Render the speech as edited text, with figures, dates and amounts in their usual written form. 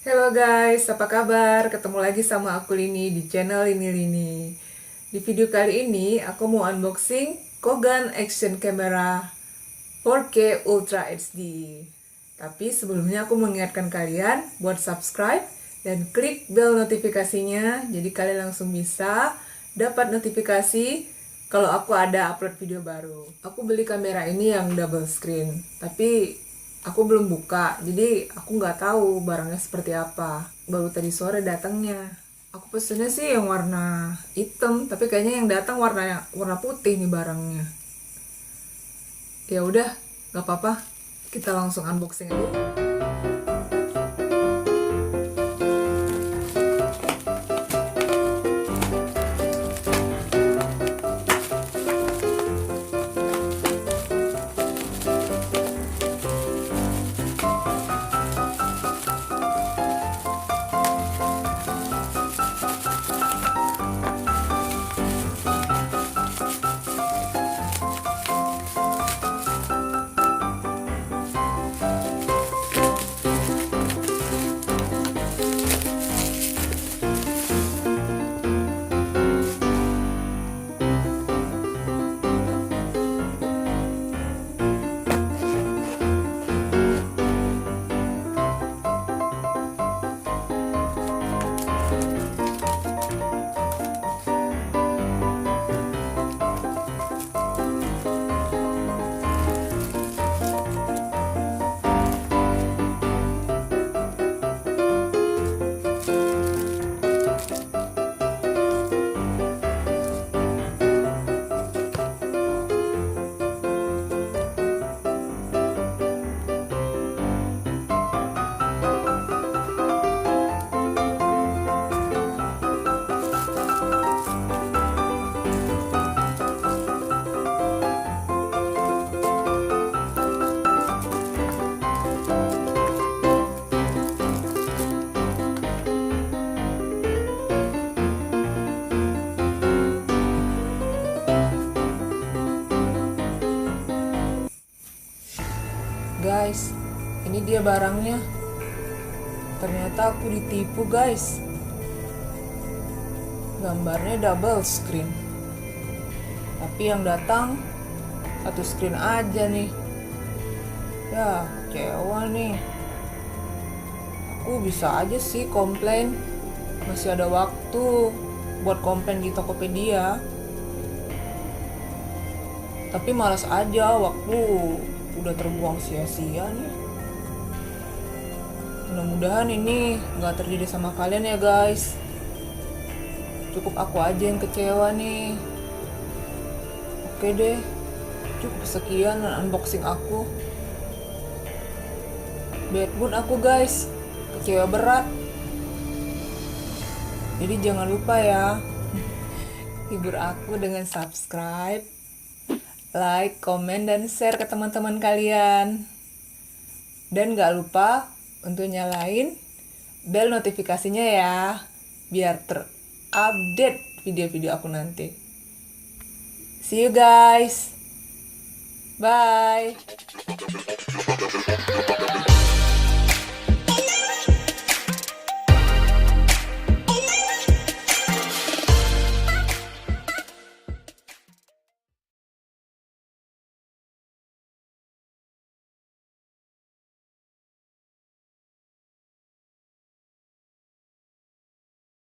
Halo guys, apa kabar? Ketemu lagi sama aku Lini di channel Lini. Di video kali ini aku mau unboxing Kogan Action Camera 4K Ultra HD. Tapi sebelumnya aku mengingatkan kalian buat subscribe dan klik bell notifikasinya, jadi kalian langsung bisa dapat notifikasi kalau aku ada upload video baru. Aku beli kamera ini yang double screen, tapi aku belum buka, jadi aku nggak tahu barangnya seperti apa. Baru tadi sore datangnya. Aku pesennya sih yang warna hitam, tapi kayaknya yang datang warna putih nih barangnya. Ya udah, nggak apa-apa. Kita langsung unboxing aja. Guys, ini dia barangnya. Ternyata aku ditipu guys. Gambarnya double screen, tapi yang datang satu screen aja nih. Ya, kecewa nih. Aku bisa aja sih komplain, masih ada waktu buat komplain di Tokopedia. Tapi malas aja, waktu udah terbuang sia-sia nih. Mudah-mudahan ini nggak terjadi sama kalian ya guys. Cukup aku aja yang kecewa nih. Oke deh, cukup sekian unboxing aku. Bad mood aku guys, kecewa berat. Jadi jangan lupa ya, hibur aku dengan subscribe, like, komen, dan share ke teman-teman kalian. Dan gak lupa untuk nyalain bel notifikasinya ya, biar terupdate video-video aku nanti. See you guys. Bye.